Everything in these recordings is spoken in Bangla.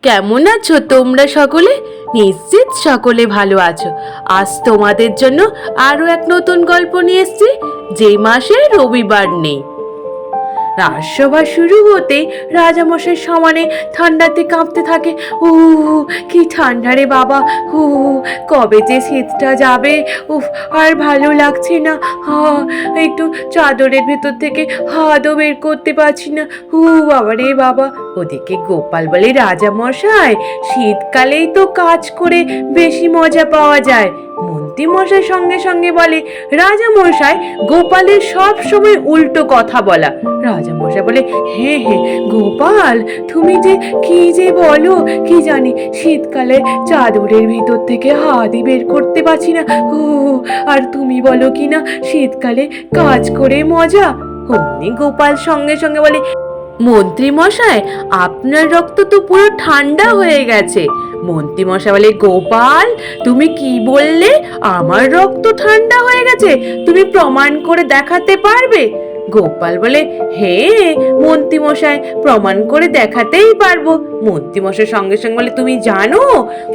কেমন আছো তোমরা সকলে? নিশ্চিত সকলে ভালো আছো। আজ তোমাদের জন্য আরো এক নতুন গল্প নিয়ে এসেছি, যে মাসে রবিবার নেই। রাজসভা শুরু হতে রাজামশাই সমানে ঠান্ডাতে কাঁপতে থাকে। কি ঠান্ডা রে বাবা! কবে যে শীতটা যাবে! উফ, আর ভালো লাগছে না। একটু চাদরের ভেতর থেকে হাতও বের করতে পারছি না। বাবা রে বাবা! ওদিকে গোপাল বলে, রাজামশাই, শীতকালেই তো কাজ করে বেশি মজা পাওয়া যায়। মন্ত্রী মশাই সঙ্গে সঙ্গে বলে, রাজামশাই, গোপালের সব সময় উল্টো কথা বলা। রাজামশাই বলে, হ্যাঁ হ্যাঁ গোপাল, তুমি যে কি যে বলো কি জানি, শীতকালে চাদরের ভিতর থেকে হাতই বের করতে পারছি না। আর তুমি বলো কি না শীতকালে কাজ করে মজা। অমনি গোপাল সঙ্গে সঙ্গে বলে, মন্ত্রী মশাই, আপনার রক্ত তো পুরো ঠান্ডা হয়ে গেছে। মন্ত্রী মশাই বলে, গোপাল, তুমি কি বললে? আমার রক্ত ঠান্ডা হয়ে গেছে? তুমি প্রমাণ করে দেখাতে পারবে? গোপাল বলে, হ্যাঁ মন্ত্রী মশাই, প্রমাণ করে দেখাতেই পারবো। মন্ত্রী মশাই সঙ্গে সঙ্গে বলে, তুমি জানো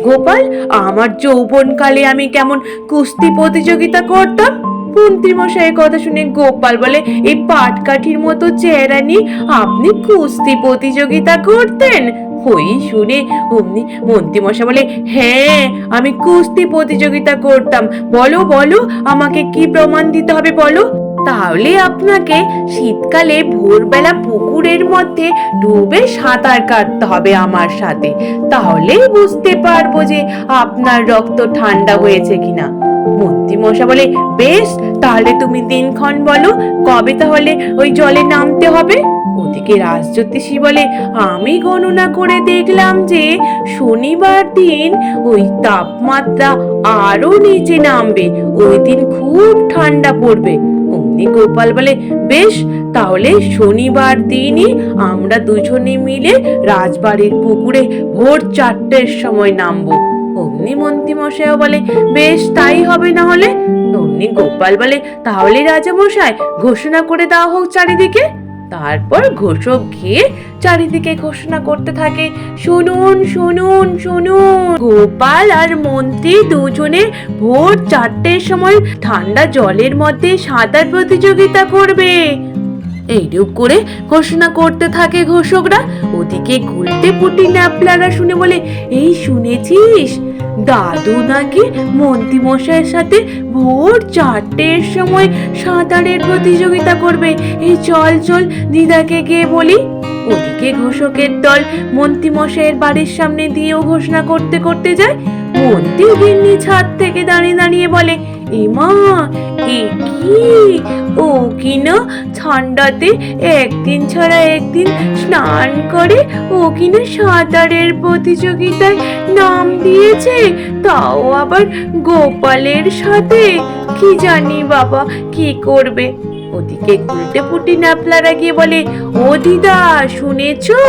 গোপাল, আমার যৌবনকালে আমি কেমন কুস্তি প্রতিযোগিতা করতাম? মন্ত্রী মশাইয়ের কথা শুনে গোপাল বলে, এই পাটকাঠির মতো চেহারা নিয়ে আপনি কুস্তি প্রতিযোগিতা করতেন? ওই শুনে অমনি মন্ত্রী মশাই বলে, হ্যাঁ আমি কুস্তি প্রতিযোগিতা করতাম। বলো বলো, আমাকে কি প্রমাণ দিতে হবে বলো। তাহলে আপনাকে শীতকালে ভোরবেলা পুকুরের মধ্যে ডুবে সাঁতার কাটতে হবে আমার সাথে, তাহলেই বুঝতে পারবো যে আপনার রক্ত ঠান্ডা হয়েছে কিনা। মন্ত্রী মশাই বলে, বেশ, তাহলে তুমি দিনক্ষণ বলো, কবে তাহলে ওই জলে নামতে হবে? ওদিকে রাজজ্যোতিষী বলে, আমি গণনা করে দেখলাম যে শনিবার দিন ওই তাপমাত্রা আরো নিচে নামবে, ওই দিন খুব ঠান্ডা পড়বে। অমনি গোপাল বলে, বেশ, তাহলে শনিবার দিনই আমরা দুজনে মিলে রাজবাড়ির পুকুরে ভোর 4টের সময় নামবো। অমনি মন্ত্রী মশাইও বলে, বেশ, তাই হবে। না হলে অমনি গোপাল বলে, তাহলে রাজামশাই ঘোষণা করে দেওয়া হোক চারিদিকে। তারপর ঘোষক গিয়ে চারিদিকে ঘোষণা করতে থাকে, শুনুন শুনুন শুনুন, গোপাল আর মন্ত্রী দুজনে ভোর 4টের সময় ঠান্ডা জলের মধ্যে সাঁতার প্রতিযোগিতা করবে। এইরূপ করে ঘোষণা করতে থাকে ঘোষকরা। ওদিকে গুলটে পুটি ন্যাপলারা শুনে বলে, এই শুনেছিস, দাদু নাকি মন্ত্রী মশাইয়ের সাথে ভোর 4টের সময় সাঁতারের প্রতিযোগিতা করবে। এই চল চল দিদাকে গিয়ে বলি। ওদিকে ঘোষকের দল মন্ত্রী মশাইয়ের বাড়ির সামনে দিয়েও ঘোষণা করতে করতে যায়। মন্ত্রী গিন্নি ছাদ থেকে দাঁড়িয়ে দাঁড়িয়ে বলে, এমা, এ কি, ও কিনা ঠান্ডাতে একদিন ছাড়া একদিন স্নান করে ও কিনা সাঁতারের প্রতিযোগিতায় নাম দিয়েছে, তাও আবার গোপালের সাথে। কি জানি বাবা কি করবে। ওদিকে গুলটে পুটি ন্যাপলারা গিয়ে বলে, ও দিদা শুনেছো?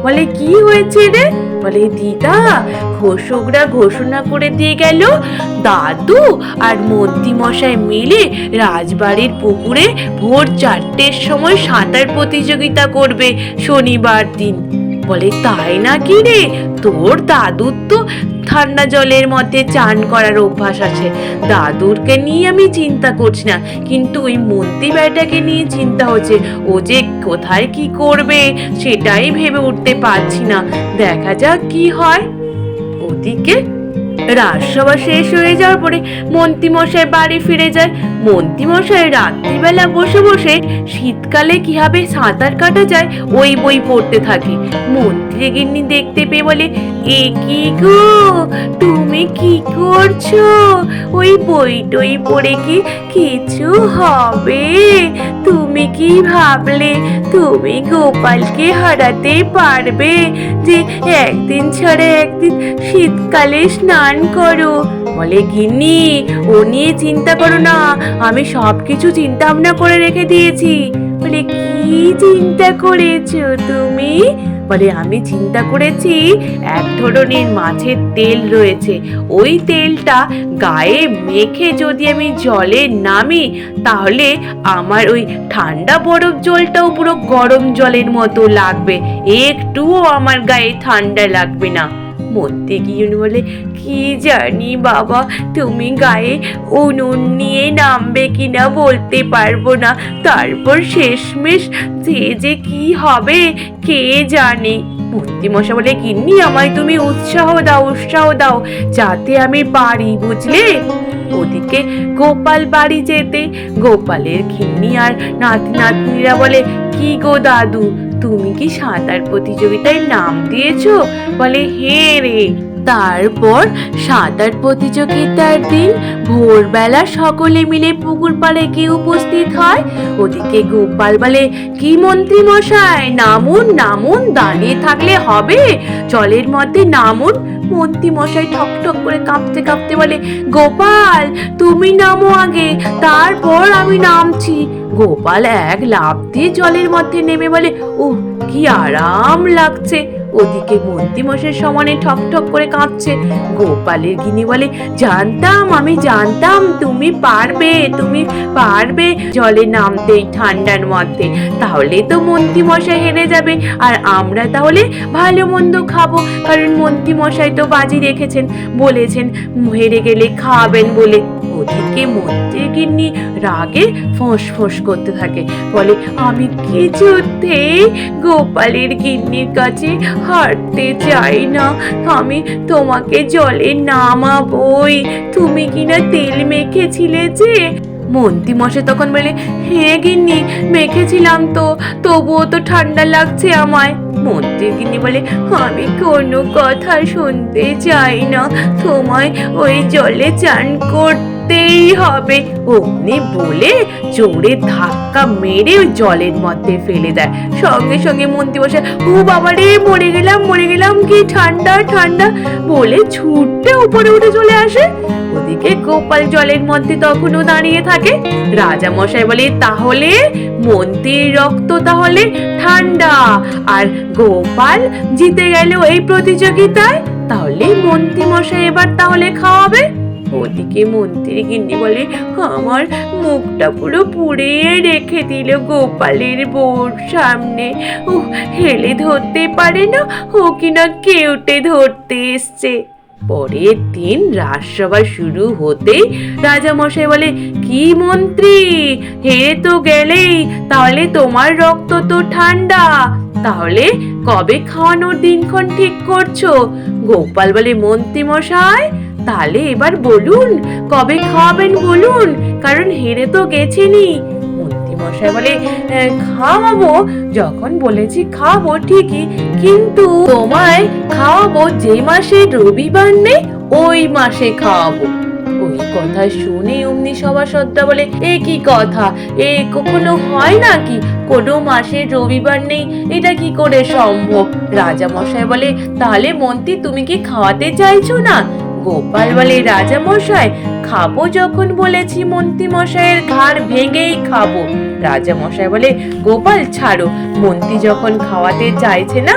বলে, কি হয়েছে রে? বলে, দিদা, ঘোষকরা ঘোষণা করে দিয়ে গেল দাদু আর মন্ত্রী মশাই মিলে রাজবাড়ির পুকুরে ভোর 4টের সময় সাঁতার প্রতিযোগিতা করবে শনিবার দিন। বলে, তাই নাকি রে? তোর দাদুর তো ঠান্ডা জলের মধ্যে চান করার অভ্যাস আছে, দাদুরকে নিয়ে আমি চিন্তা করছি না, কিন্তু ওই মন্ত্রী বেটাকে নিয়ে চিন্তা হচ্ছে। ও যে কোথায় কি করবে সেটাই ভেবে উঠতে পারছি না, দেখা যাক কি হয়। ওদিকে রাজসভা শেষ হয়ে যাওয়ার পরে মন্ত্রী মশাই বাড়ি ফিরে যায়। মন্ত্রী মশাই রাত্রিবেলা বসে বসে শীতকালে কিভাবে সাঁতার কাটা যায় ওই বই পড়তে থাকে। মন্ত্রী গিন্নি দেখতে পেয়ে বলে, এ কি গো, তুমি কি করছো? ওই বই টই পড়ে কি কিছু হবে? তুমি কি ভাবলে তুমি গোপালকে হারাতে পারবে যে একদিন ছাড়া একদিন শীতকালে স্নান করো? বলে, গিন্নি, ও নিয়ে চিন্তা করো না, আমি সবকিছু চিন্তা ভাবনা করে রেখে দিয়েছি। বলে, কি চিন্তা করেছো তুমি? বলে আমি চিন্তা করেছি এক ধরনের মাছের তেল রয়েছে, ওই তেলটা গায়ে মেখে যদি আমি জলে নামি তাহলে আমার ওই ঠান্ডা বরফ জলটাও পুরো গরম জলের মতো লাগবে, একটুও আমার গায়ে ঠান্ডা লাগবে না। মধ্যে গিয়ে বলে কি জানি বাবা, তুমি গায়ে উনুন নিয়ে নামবে কিনা বলতে পারবো না, তারপর শেষমেশ যে কি হবে কে জানে। মূর্তিমশাই বলে গিন্নি আমায় তুমি উৎসাহ দাও যাতে আমি পারি, বুঝলে। ওদিকে গোপাল বাড়ি যেতে গোপালের গিন্নি আর নাতি নাতনিরা বলে কি গো দাদু, তুমি কি সাঁতার প্রতিযোগিতায় নাম দিয়েছো? বলে হ্যাঁ রে। তারপর সাঁতার প্রতিযোগিতার দিন ভোরবেলা সকলে মিলে পুকুর পাড়ে গিয়ে উপস্থিত হয়। ওদিকে গোপাল বলে কি মন্ত্রী মশাই, নামুন নামুন, দাঁড়িয়ে থাকলে হবে, জলের মধ্যে নামুন। মন্ত্রী মশাই ঠক ঠক করে কাঁপতে কাঁপতে বলে গোপাল তুমি নামো আগে, তারপর আমি নামছি। গোপাল এক লাফ দিয়ে জলের মধ্যে নেমে বলে উহ কি আরাম লাগছে। ওদিকে মন্ত্রীমশাই সমানে ঠক ঠক করে কাঁপছে। গোপালের গিন্নি বলে আমি জানতাম তুমি পারবে জলে নামতে ঠান্ডার মধ্যে, তাহলে তো মন্ত্রীমশাই হেরে যাবে আর আমরা তাহলে ভালো মন্দ খাবো, কারণ মন্ত্রীমশাই তো বাজি রেখেছেন, বলেছেন হেরে গেলে খাওয়াবেন বলে। ওদিকে মন্ত্রীর গিন্নি রাগে ফোঁস করতে থাকে, বলে আমি কিছুতেই গোপালের গিন্নির কাছে হারতে চাই না, আমি তোমাকে জলে নামাবই, তুমি কিনা তেল মেখেছিলে যে। মন্ত্রীমশাই তখন বলে হ্যাঁ গিন্নি মেখেছিলাম তো, তবুও তো ঠান্ডা লাগছে আমায়। মন্ত্রীর গিন্নি বলে আমি কোনো কথা শুনতে চাই না, তোমায় ওই জলে চান করতেই হবে। অমনি বলে জোরে ধাক্কা মেরে ওই জলের মধ্যে ফেলে দেয়। সঙ্গে সঙ্গে মন্ত্রীমশাই ও বাবা রে মরে গেলাম কি ঠান্ডা বলে ছুটে উপরে উঠে চলে আসে। ওদিকে গোপাল জলের মধ্যে তখনও দাঁড়িয়ে থাকে। রাজা মশাই বলে তাহলে মন্ত্রীর রক্ত তাহলে ঠান্ডা আর গোপাল জিতে গেল এই প্রতিযোগিতায়, তাহলে মন্ত্রী মশাই এবার তাহলে খাওয়াবে। ওদিকে মন্ত্রী গিন্নি বলে আমার মুখটা পুরো পুড়িয়ে রেখে দিল গোপালের বউর সামনে, ও হেলে ধরতে পারে না, ও কিনা কেউটে ধরতে এসছে। পরের দিন রাজসভা শুরু হতেই রাজা মশাই বলে কি মন্ত্রী হেরে তো গেলেই, তাহলে তোমার রক্ত তো ঠান্ডা, তাহলে কবে খাওয়ানোর দিনক্ষণ ঠিক করছো? গোপাল বলে মন্ত্রী মশাই তাহলে এবার বলুন কবে খাওয়াবেন বলুন, কারণ হেরে তো গেছেনি। মশাই বলে খাওয়াবো, যখন বলেছি খাওয়াবো ঠিকই, কিন্তু তোমায় খাওয়াবো যে মাসে রবিবার নেই ওই মাসে খাওয়াবো। ওই কথা শুনে অমনি সভাসদরা বলে এ কি কথা, এ কখনো হয় নাকি, কোনো মাসে রবিবার নেই, এটা কি করে সম্ভব? রাজা মশাই বলে তাহলে মন্ত্রী তুমি কি খাওয়াতে চাইছো না? গোপাল বলে রাজা মশাই খাবো যখন বলেছি মন্ত্রী মশাইয়ের ঘাড় ভেঙেই খাবো। রাজা মশাই বলে গোপাল ছাড়ো, মন্ত্রী যখন খাওয়াতে চাইছে না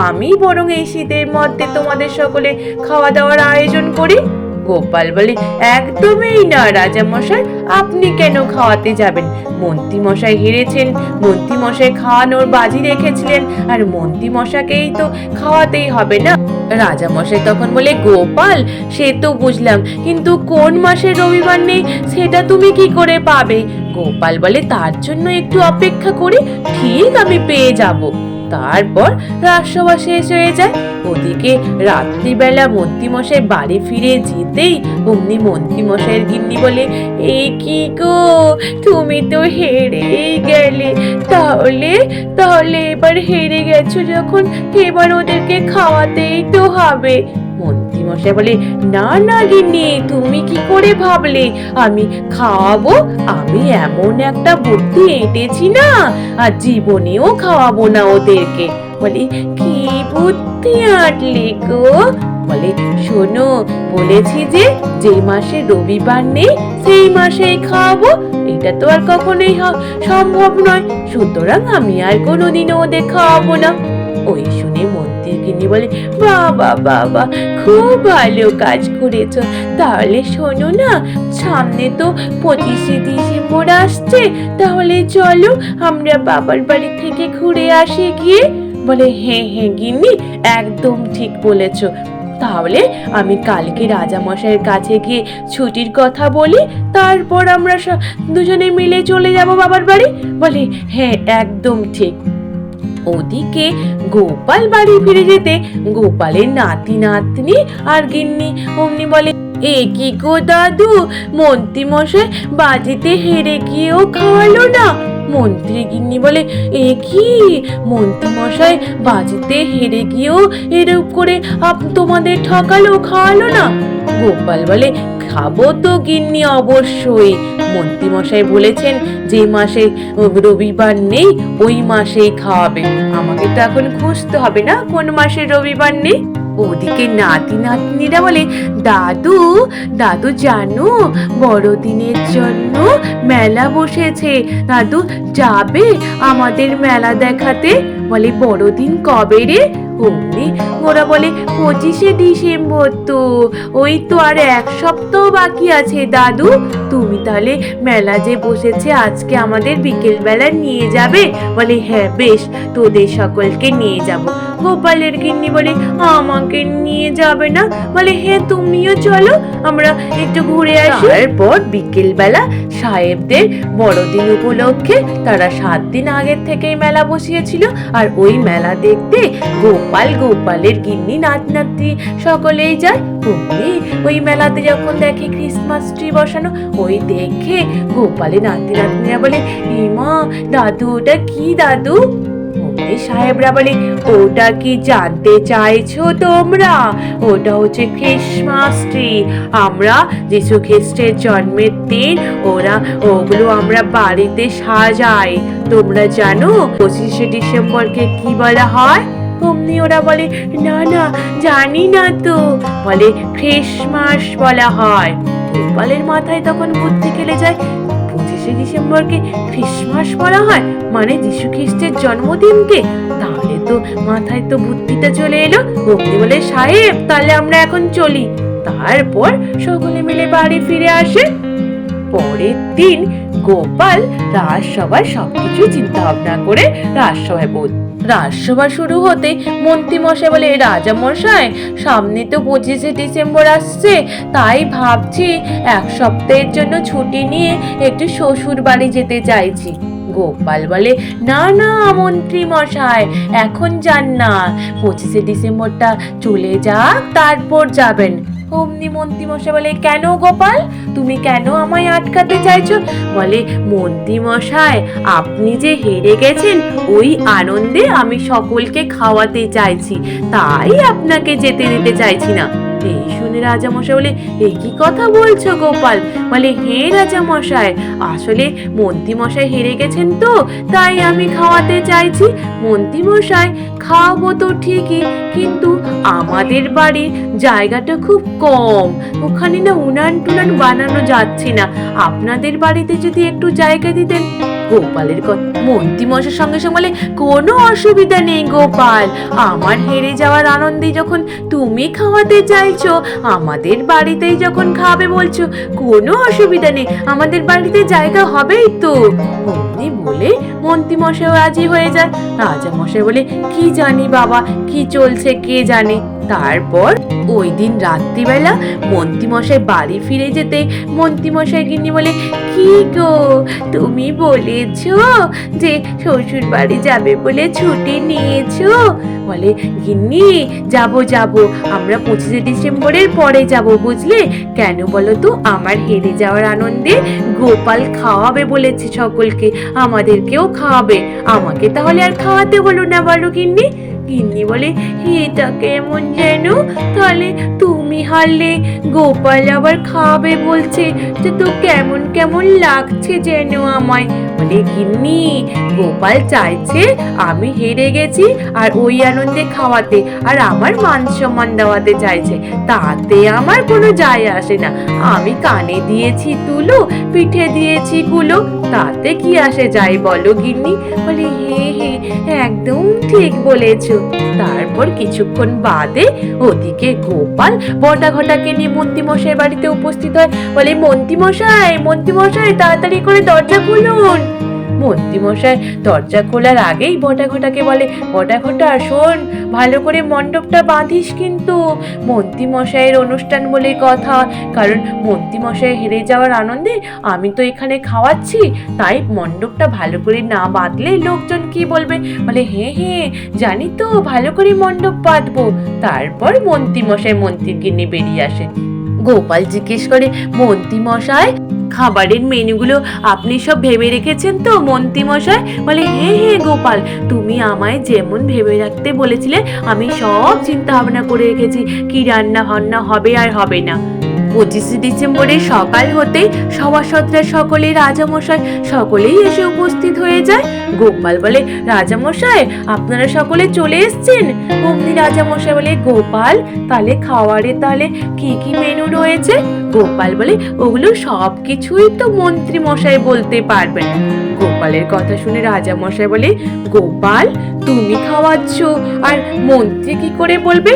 আমি বরং এই শীতের মধ্যে তোমাদের সকলে খাওয়া দাওয়ার আয়োজন করি। গোপাল বলে একদমই না রাজা মশাই, আপনি কেন খাওয়াতে যাবেন? মন্ত্রী মশাই হেরেছেন, মন্ত্রী মশাই খাওয়ানোর বাজি রেখেছিলেন আর মন্ত্রী মশাইকেই তো খাওয়াতেই হবে না। রাজা মশাই তখন বলে গোপাল সে তো বুঝলাম, কিন্তু কোন মাসে রবিবার নেই সেটা তুমি কি করে পাবে? গোপাল বলে তার জন্য একটু অপেক্ষা করি, ঠিক আমি পেয়ে যাব। তারপর রাজসভা শেষ হয়ে যায়। ওদিকে রাত্রিবেলা মন্ত্রীমশাই বাড়ি ফিরে যেতেই অমনি মন্ত্রীমশাইয়ের গিন্নি বলে এই কি গো তুমি তো হেরেই গেলে, তাহলে এবার হেরে গেছো যখন এবার ওদেরকে খাওয়াতেই তো হবে। মন্ত্রীমশাই বলে না না গিন্নি তুমি কি করে ভাবলে আমি খাওয়াবো? আমি এমন একটা বুদ্ধি এঁটেছি না, আর জীবনেও খাওয়াবো না ওদেরকে। বলে কি বুদ্ধি আঁটলে গো? বলে শোনো, বলেছি যে মাসে রবিবার নেই সেই মাসেই খাওয়াবো, এটা তো আর কখনোই সম্ভব নয়, সুতরাং আমি আর কোনোদিনও ওদের খাওয়াবো না। ওই শুনে মন্ত্রীর গিন্নি বলে, বাবা বাবা, খুব ভালো কাজ করেছো। তাহলে শোনো না, সামনে তো 25শে ডিসেম্বর আসছে, তাহলে চলো আমরা বাবার বাড়ি থেকে ঘুরে আসি গিয়ে। বলে, হ্যাঁ হ্যাঁ গিন্নি, একদম ঠিক বলেছো। তাহলে আমি কালকে রাজামশাইয়ের কাছে গিয়ে ছুটির কথা বলি, তারপর আমরা দুজনে মিলে চলে যাব বাবার বাড়ি। বলে, হ্যাঁ একদম ঠিক। ওদিকে গোপাল বাড়ি ফিরে যেতে গোপালের নাতি নাতনি আর গিন্নি অমনি বলে, এ কি গো দাদু, মন্ত্রী মশাই বাজিতে হেরে গিয়েও খাওয়ালো না। মন্ত্রী গিন্নি বলে, এ কি মন্ত্রী মশাই বাজিতে হেরে গিয়েও এরূপ করে তোমাদের ঠকালো, খাওয়ালো না? গোপাল বলে, খাবো তো গিন্নি, অবশ্যই। মন্ত্রী মশাই বলেছেন যে মাসে রবিবার নেই ওই মাসেই খাওয়াবে। আমাকে তো এখন খুঁজতে হবে না কোন মাসে রবিবার নেই। ওদিকে নাতি নাতনিরা বলে, দাদু দাদু জানো, বড়দিনের জন্য মেলা বসেছে, দাদু যাবে আমাদের মেলা দেখাতে? বলে, বড়দিন কবে রে? অমনি ওরা বলে, 25শে ডিসেম্বর। তো ওই তো আর 1 সপ্তাহ বাকি আছে দাদু। তুমি তাহলে মেলা যে বসেছে আজকে আমাদের বিকেল বেলা নিয়ে যাবে? বলে, হ্যাঁ বেশ, তোদের সকলকে নিয়ে যাব। গোপালের গিন্নি বলে, আমাকে নিয়ে যাবে না? বলে, হ্যাঁ তুমিও চলো, আমরা একটু ঘুরে আসি। তারপর বিকেল বেলা সাহেবদের বড়দিন উপলক্ষে তারা 7 দিন আগের থেকেই মেলা বসিয়েছিল, আর ওই মেলা দেখতে গোপাল, গোপালের গিন্নি, নাতি নাতনি সকলেই যায়। ওই মেলাতে যখন দেখে ক্রিসমাস ট্রি বসানো, ওই দেখে গোপালের নাতি নাতনিরা বলে, মা দাদু, ওটা কি দাদু? সাহেবরা বলে, ওটা কি জানতে চাইছো তোমরা? ওটা হচ্ছে ক্রিসমাস ট্রি। আমরা যিশু খ্রিস্টের জন্মের দিন ওগুলো আমরা বাড়িতে সাজাই। তোমরা জানো 25শে ডিসেম্বরকে কি বলা হয়? অমনি ওরা বলে, না না, জানি না তো। বলে, ক্রিসমাস বলা হয়। গোপালের মাথায় তখন বুদ্ধি খেলে যায়, 25শে ডিসেম্বরকে ক্রিসমাস বলা হয়, মানে যীশু খ্রিস্টের জন্মদিনকে? তাহলে তো মাথায় তো বুদ্ধিটা চলে এলো। অমনি বলে, সাহেব তাহলে আমরা এখন চলি। তারপর সকলে মিলে বাড়ি ফিরে আসে। পরের দিন গোপাল রাজসভায় সবকিছু চিন্তা ভাবনা করে রাজসভায় রাজসভা শুরু হতে মন্ত্রী মশাই বলে, রাজা মশাই সামনে তো 25শে ডিসেম্বর আসছে, তাই ভাবছি 1 সপ্তাহের জন্য ছুটি নিয়ে একটু শ্বশুর বাড়ি যেতে চাইছি। গোপাল বলে, না না মন্ত্রী মশাই, এখন যান না, 25শে ডিসেম্বরটা চলে যাক তারপর যাবেন। অমনি মন্ত্রী মশাই বলে, কেন গোপাল, তুমি কেন আমায় আটকাতে চাইছো? বলে, মন্ত্রী মশাই আপনি যে হেরে গেছেন ওই আনন্দে আমি সকলকে খাওয়াতে চাইছি, তাই আপনাকে যেতে দিতে চাইছি না। এই শুনে রাজামশাই বলে, এই কি কথা বলছো গোপাল? বলে, হ্যাঁ রাজামশাই, আসলে মন্ত্রী মশাই হেরে গেছেন তো তাই আমি খাওয়াতে চাইছি। মন্ত্রী মশাই খাওয়াবো তো ঠিকই, কিন্তু আমাদের বাড়ির জায়গাটা খুব কম, ওখানে না উনান টুনান বানানো যাচ্ছে না, আপনাদের বাড়িতে যদি একটু জায়গা দিতেন। গোপালের কথা মন্ত্রী মশাইয়ের সঙ্গে সঙ্গে বলে, কোনো অসুবিধা নেই গোপাল, আমার হেরে যাওয়ার আনন্দে যখন তুমি খাওয়াতে চাইছো, আমাদের বাড়িতেই যখন খাবে বলছো, কোনো অসুবিধা নেই, আমাদের বাড়িতে জায়গা হবেই তো। অমনি বলে মন্ত্রী মশাই রাজি হয়ে যায়। রাজা মশাই বলে, কি জানি বাবা, কি চলছে কে জানে। তারপর ওই দিন রাত্রিবেলা মন্ত্রী মশাই বাড়ি ফিরে যেতে মন্ত্রী মশাই গিন্নি বলে, কি গো তুমি বলেছো যে শ্বশুর বাড়ি যাবে বলে ছুটি নিয়েছো? বলে, গিন্নি যাবো, আমরা 25শে ডিসেম্বরের পরে যাব, বুঝলে? কেন বলো তো, আমার হেরে যাওয়ার আনন্দে গোপাল খাওয়াবে বলেছে সকলকে, আমাদেরকেও খাওয়াবে, আমাকে তাহলে আর খাওয়াতে হলো না, বলো গিন্নি? গিন্নি বলে, এটা কেমন যেন, তাহলে তুমি হারলে গোপাল আবার খাওয়াবে বলছে, যে তো কেমন কেমন লাগছে যেন আমায়। বলে, গিন্নি গোপাল চাইছে আমি হেরে গেছি আর ওই আনন্দে খাওয়াতে, আর আমার মান সম্মান দেওয়াতে চাইছে, তাতে আমার কোনো যায় আসে না, আমি কানে দিয়েছি তুলো, পিঠে দিয়েছি কুলো, তাতে কি আসে যায় বলো গিন্নি? বলে, হে হে একদম ঠিক বলেছো, তারপর কিছুক্ষণ বাদে ওদিকে গোপাল বটা ঘটাকে নিয়ে মন্ত্রীমশাইয়ের বাড়িতে উপস্থিত হয়। বলে, মন্ত্রীমশাই তাড়াতাড়ি করে দরজা খুলুন। মন্ত্রীমশাই দরজা খোলার আগেই বটা ঘটাকে বলে, বটা ঘটা শোন, ভালো করে মণ্ডপটা বাঁধিস কিন্তু। মন্ত্রীমশাইয়ের অনুষ্ঠান বলে কথা, কারণ মন্ত্রীমশাই হেরে যাওয়ার আনন্দে আমি তো এখানে খাওয়াচ্ছি, তাই মণ্ডপটা ভালো করে না বাঁধলে লোকজন কি বলবে। বলে, হ্যাঁ জানি তো, ভালো করে মণ্ডপ বাঁধবো। তারপর মন্ত্রীমশাই মন্ত্রীকে নিয়ে বেরিয়ে আসে। গোপাল জিজ্ঞেস করে, মন্ত্রীমশাই খাবারের মেনুগুলো আপনি সব ভেবে রেখেছেন তো মন্ত্রীমশাই? বলে, হ্যাঁ গোপাল, তুমি আমায় যেমন ভেবে রাখতে বলেছিলে আমি সব চিন্তা ভাবনা করে রেখেছি, কি রান্না বান্না হবে আর হবে না। 25শে ডিসেম্বরের সকাল হতেই সভাসদরা সকলেই রাজামশাই সকলেই এসে উপস্থিত হয়ে যায়। গোপাল বলে, রাজামশাই আপনারা সকলে চলে এসছেন? অমনি রাজামশাই বলে, গোপাল তাহলে খাওয়ারে তাহলে কি কি মেনু রয়েছে? গোপাল বলে, ওগুলো সব কিছুই তো মন্ত্রী মশাই বলতে পারবেন। গোপালের কথা শুনে রাজামশাই বলে, গোপাল তুমি খাওয়াচ্ছ আর মন্ত্রী কি করে বলবে?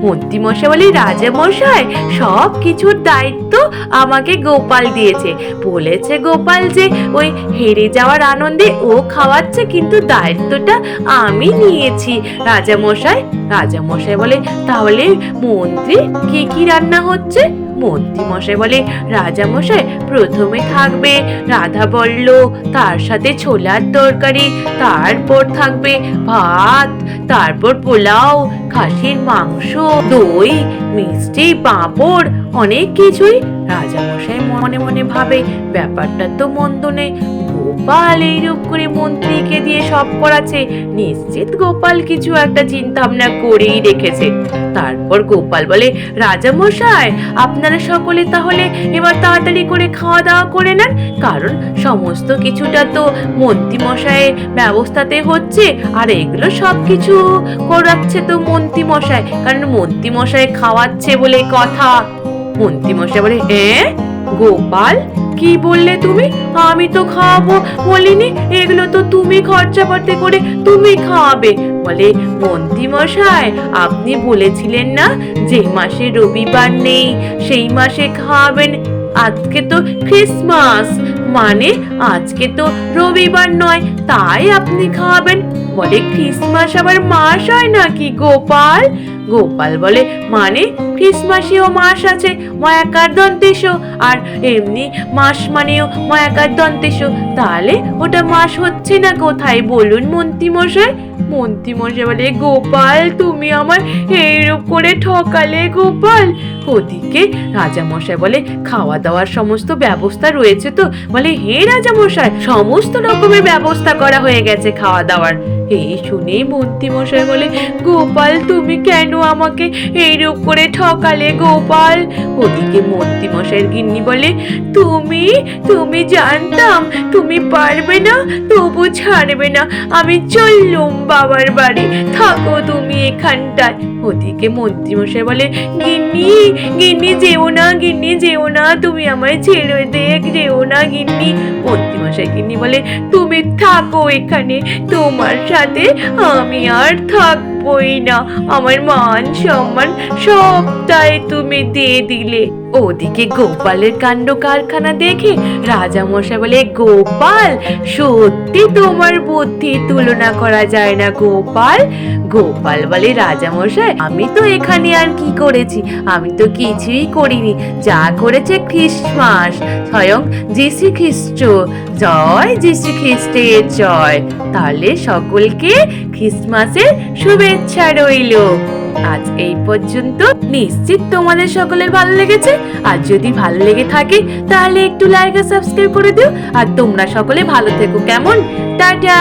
মন্ত্রী মশাই বলে, রাজামশাই সব কিছুর দায়িত্ব আমাকে গোপাল দিয়েছে, বলেছে গোপাল যে ওই হেরে যাওয়ার আনন্দে ও খাওয়াচ্ছে, কিন্তু দায়িত্বটা আমি নিয়েছি রাজামশাই বলে, তাহলে মন্ত্রী কি কি রান্না হচ্ছে? মন্ত্রী মশাই বলে, রাজামশাই প্রথমে থাকবে রাধা বল্ল, তার সাথে ছোলার তরকারি, তারপর থাকবে ভাত, তারপর পোলাও, খাসির মাংস, দই, মিষ্টি, পাঁপড়, অনেক কিছুই। রাজামশাই মনে মনে ভাবে, ব্যাপারটা তো মন্দ নেই, গোপাল এইরূপ করে মন্ত্রীকে দিয়ে সব করাচ্ছে, নিশ্চিত গোপাল কিছু একটা চিন্তা ভাবনা করেই রেখেছে। তারপর গোপাল বলে, রাজামশাই আপনারা সকলে তাহলে এবার তাড়াতাড়ি করে খাওয়া দাওয়া করে নেন, কারণ সমস্ত কিছুটা তো মন্ত্রী মশাইয়ের ব্যবস্থাতে হচ্ছে, আর এগুলো সব কিছু করাচ্ছে তো মন্ত্রী মশাই, কারণ মন্ত্রী মশাই খাওয়াচ্ছে বলে কথা। মন্ত্রী মশাই বলে, হ্যাঁ গোপাল কি বললে তুমি? আমি তো খাওয়াবো বলিনি, এগুলো তো তুমি খরচাপাতি করে তুমি খাওয়াবে। বলে, মন্ত্রী মশাই আপনি বলেছিলেন না যে মাসে রবিবার নেই সেই মাসে খাওয়াবেন, আজকে তো ক্রিসমাস, মানে আজকে তো রবিবার নয়, তাই আপনি খাওয়াবেন। বলে, ক্রিসমাস আবার মাস হয় নাকি গোপাল? গোপাল বলে, মানে ক্রিসমাসেও মাস আছে ময়াকার দন্তেশ, আর এমনি মাস মানেও ময়াকার দন্তেশ, তাহলে ওটা মাস হচ্ছে না কোথায় বলুন মন্ত্রী মশাই? মন্ত্রী মশাই বলে, গোপাল তুমি আমার এইরূপ করে ঠকালে গোপাল। ওদিকে রাজামশাই বলে, খাওয়া দাওয়ার সমস্ত ব্যবস্থা রয়েছে তো? বলে, হে রাজামশাই সমস্ত রকমের ব্যবস্থা করা হয়ে গেছে খাওয়া দাওয়ার। এই শুনে মন্ত্রী মশাই বলে, গোপাল তুমি কেন আমাকে এইরূপ করে ঠকালে গোপাল? ওদিকে মন্ত্রী মশাইয়ের গিন্নি বলে, তুমি জানতাম তুমি পারবে না, তবু ছাড়বে না, আমি চললুম বাবার বাড়ি, থাকো তুমি এখানটায়। ওদিকে মন্ত্রী মশাই বলে, গিন্নি যেও না, তুমি আমায় ছেড়ে যেও না গিন্নি। মন্ত্রী মশাই গিন্নি বলে, তুমি থাকো এখানে, তোমার সাথে আমি আর থাকবোই না, আমার মান সম্মান সবটাই তুমি দিয়ে দিলে। ওদিকে গোপালের কাণ্ড কারখানা দেখে রাজামশাই বলে, গোপাল সত্যি তোমার বুদ্ধির তুলনা করা যায় না গোপাল। গোপাল বলে, রাজামশাই আমি তো এখানে আর কি করেছি? আমি তো কিছুই করিনি, যা করেছে ক্রিসমাস, স্বয়ং যীশু খ্রিস্ট, জয় যীশু খ্রিস্টের জয়। তাহলে সকলকে ক্রিসমাসের শুভেচ্ছা রইল। আজ এই পর্যন্ত, নিশ্চিত তোমাদের সকলের ভালো লেগেছে, আর যদি ভালো লেগে থাকে তাহলে একটু লাইক আর সাবস্ক্রাইব করে দিও, আর তোমরা সকলে ভালো থেকো, কেমন? টাটা।